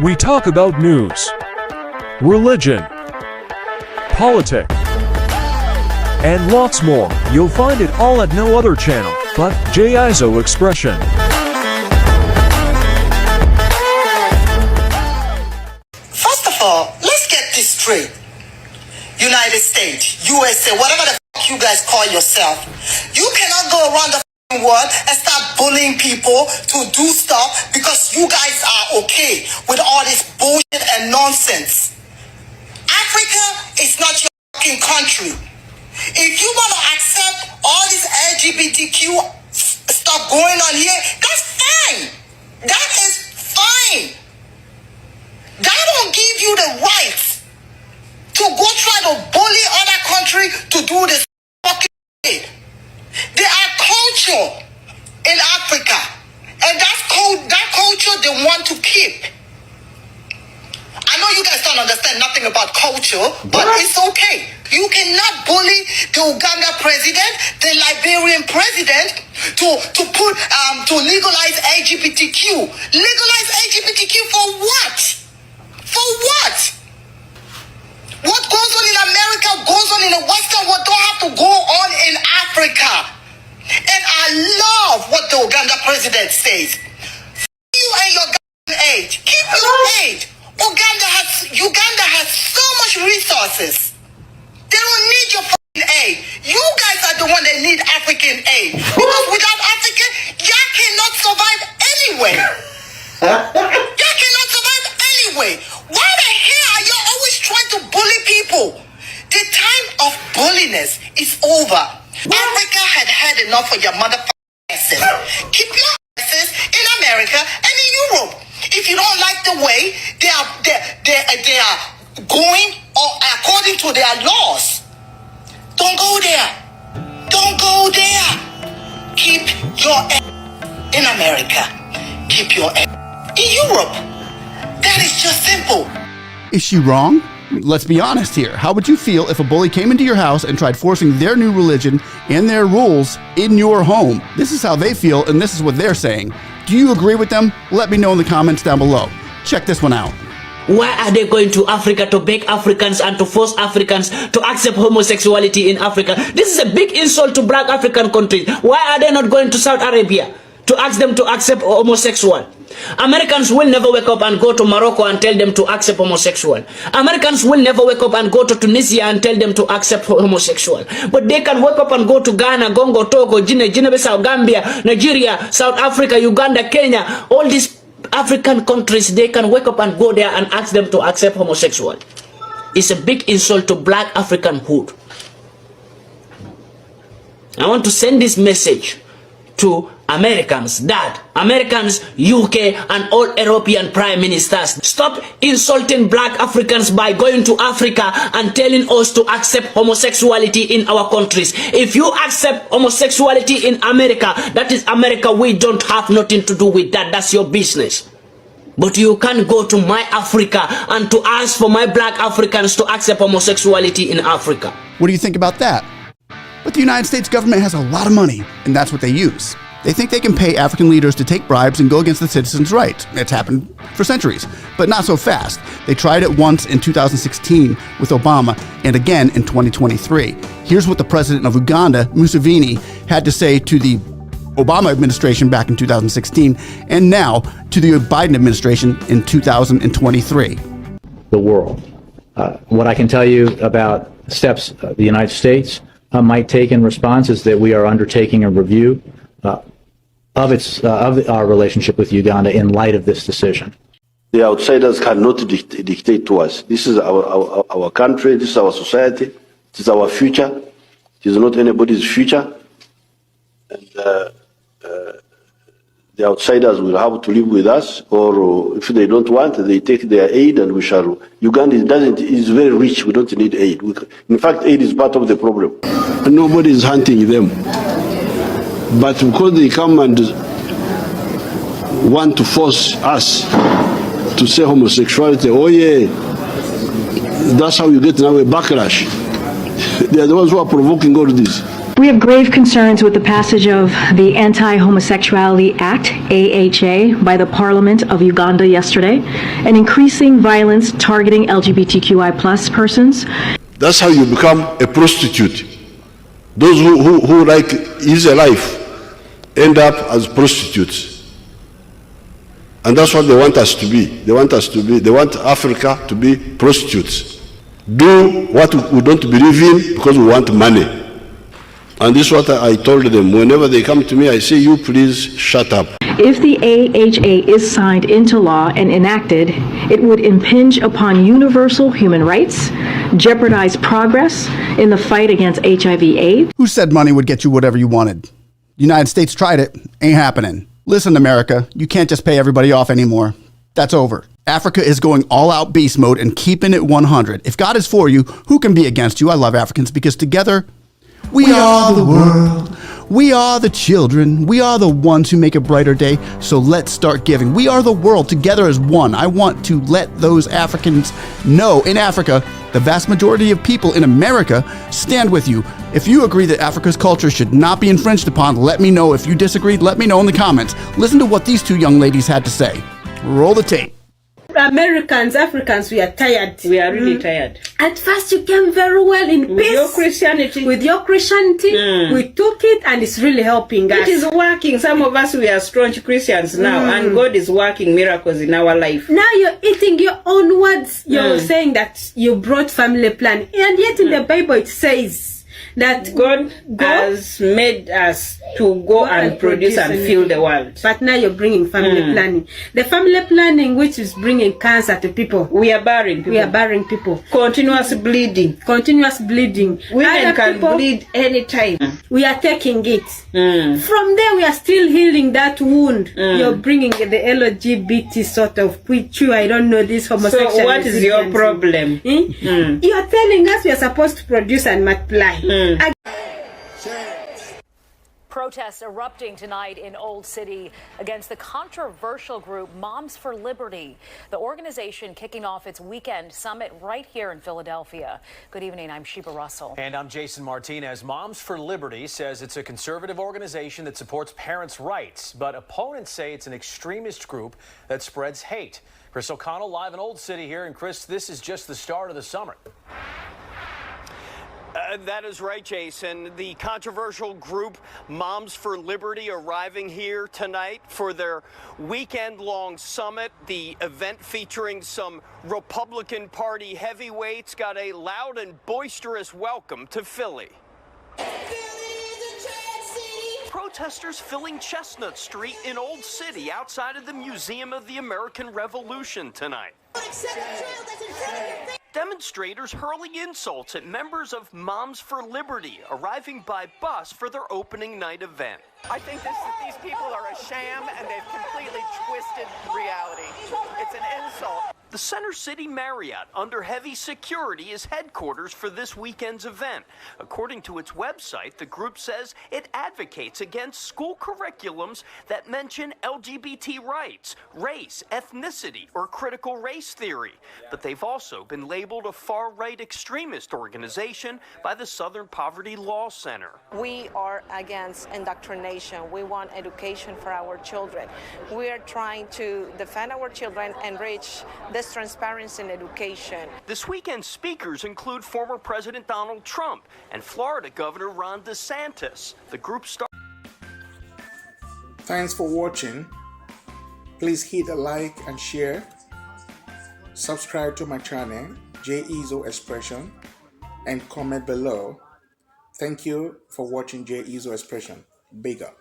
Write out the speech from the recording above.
We talk about news, religion, politics, and lots more. You'll find it all at no other channel but JIZO Expression. First of all, let's get this straight. United States, USA, whatever the fuck you guys call yourself, you cannot go around the fucking world and start bullying people to do stuff because you guys are okay with all this bullshit and nonsense. Africa is not your fucking country. If you want to accept all this LGBTQ stuff going on here, that's fine. That is fine. That don't give you the right to go try to bully other country to do this fucking shit. There are culture in Africa, and that culture they want to keep. I know you guys don't understand nothing about culture, but it's okay. You cannot bully the Uganda president, the Liberian president, to legalize LGBTQ. Legalize LGBTQ for what? For what? What goes on in America goes on in the Western world. Don't have to go on in Africa. And I love what the Uganda president says. You and your aid. Keep your aid. Uganda has so much resources. They don't need your fucking aid. You guys are the one that need African aid. Because without African, y'all cannot survive anyway. Y'all cannot survive anyway. Why the hell are you always trying to bully people? The time of bulliness is over. Africa had had enough of your motherfucking asses. Keep your asses in America and in Europe. If you don't like the way they are going or according to their laws, don't go there. Don't go there. Keep your ass in America. Keep your ass in Europe. That is just simple. Is she wrong? Let's be honest here. How would you feel if a bully came into your house and tried forcing their new religion and their rules in your home? This is how they feel, and this is what they're saying. Do you agree with them? Let me know in the comments down below. Check this one out. Why are they going to Africa to beg Africans and to force Africans to accept homosexuality in Africa? This is a big insult to black African countries. Why are they not going to Saudi Arabia to ask them to accept homosexual? Americans will never wake up and go to Morocco and tell them to accept homosexual. Americans will never wake up and go to Tunisia and tell them to accept homosexual. But they can wake up and go to Ghana, Congo, Togo, Guinea-Bissau, Gambia, Nigeria, South Africa, Uganda, Kenya, all these African countries. They can wake up and go there and ask them to accept homosexual. It's a big insult to black Africanhood. I want to send this message to Americans, Americans, UK, and all European prime ministers. Stop insulting black Africans by going to Africa and telling us to accept homosexuality in our countries. If you accept homosexuality in America, that is America. We don't have nothing to do with that. That's your business. But you can't go to my Africa and to ask for my black Africans to accept homosexuality in Africa. What do you think about that? But the United States government has a lot of money, and that's what they use. They think they can pay African leaders to take bribes and go against the citizens' rights. It's happened for centuries, but not so fast. They tried it once in 2016 with Obama and again in 2023. Here's what the president of Uganda, Museveni, had to say to the Obama administration back in 2016 and now to the Biden administration in 2023. The world. What I can tell you about steps the United States might take in response is that we are undertaking a review of our relationship with Uganda in light of this decision. The outsiders cannot dictate to us. This is our country, this is our society, this is our future. It is not anybody's future. And the outsiders will have to live with us, or if they don't want, they take their aid and we shall. Uganda is very rich, we don't need aid. In fact, aid is part of the problem. Nobody is hunting them. But because they come and want to force us to say homosexuality, oh yeah, that's how you get now a backlash. They are the ones who are provoking all this. We have grave concerns with the passage of the Anti-Homosexuality Act, AHA, by the Parliament of Uganda yesterday, and increasing violence targeting LGBTQI+ persons. That's how you become a prostitute. Those who like easy life end up as prostitutes. And that's what they want us to be. They want Africa to be prostitutes. Do what we don't believe in because we want money. And this is what I told them. Whenever they come to me, I say, you please shut up. If the AHA is signed into law and enacted, it would impinge upon universal human rights, jeopardize progress in the fight against HIV/AIDS. Who said money would get you whatever you wanted? The United States tried it. Ain't happening. Listen, America, you can't just pay everybody off anymore. That's over. Africa is going all out beast mode and keeping it 100. If God is for you, who can be against you? I love Africans because together, we are the world. We are the children. We are the ones who make a brighter day. So let's start giving. We are the world together as one. I want to let those Africans know in Africa, the vast majority of people in America stand with you. If you agree that Africa's culture should not be infringed upon, let me know. If you disagree, let me know in the comments. Listen to what these two young ladies had to say. Roll the tape. Americans, Africans, we are tired. We are really tired. At first, you came very well in With peace. your Christianity. With your Christianity, we took it and it's really helping us. It is working. Some of us, we are staunch Christians now, and God is working miracles in our life. Now you're eating your own words. You're saying that you brought family plan. And yet in the Bible it says that God has made us to go and produce and fill the world. But now you're bringing family planning. The family planning which is bringing cancer to people. We are burying people. We are burying people. Continuous bleeding. Continuous bleeding. Women Other can people, bleed anytime. We are taking it. From there we are still healing that wound. You're bringing the LGBT sort of picture. I don't know this homosexual. So what is your problem? You are telling us we are supposed to produce and multiply. Protests erupting tonight in Old City against the controversial group Moms for Liberty. The organization kicking off its weekend summit right here in Philadelphia. Good evening, I'm Sheba Russell. And I'm Jason Martinez. Moms for Liberty says it's a conservative organization that supports parents' rights, but opponents say it's an extremist group that spreads hate. Chris O'Connell live in Old City here. And Chris, this is just the start of the summer. That is right, Jason. The controversial group Moms for Liberty arriving here tonight for their weekend-long summit. The event featuring some Republican Party heavyweights got a loud and boisterous welcome to Philly. Protesters filling Chestnut Street in Old City outside of the Museum of the American Revolution tonight. Demonstrators hurling insults at members of Moms for Liberty arriving by bus for their opening night event. I think these people are a sham and they've completely twisted reality. It's an insult. The Center City Marriott, under heavy security, is headquarters for this weekend's event. According to its website, the group says it advocates against school curriculums that mention LGBT rights, race, ethnicity, or critical race theory. But they've also been labeled a far-right extremist organization by the Southern Poverty Law Center. We are against indoctrination. We want education for our children. We are trying to defend our children and reach this transparency in education. This weekend's speakers include former President Donald Trump and Florida Governor Ron DeSantis. The group Thanks for watching. Please hit a like and share. Subscribe to my channel, J Izzo Expression, and comment below. Thank you for watching J Izzo Expression. Big up.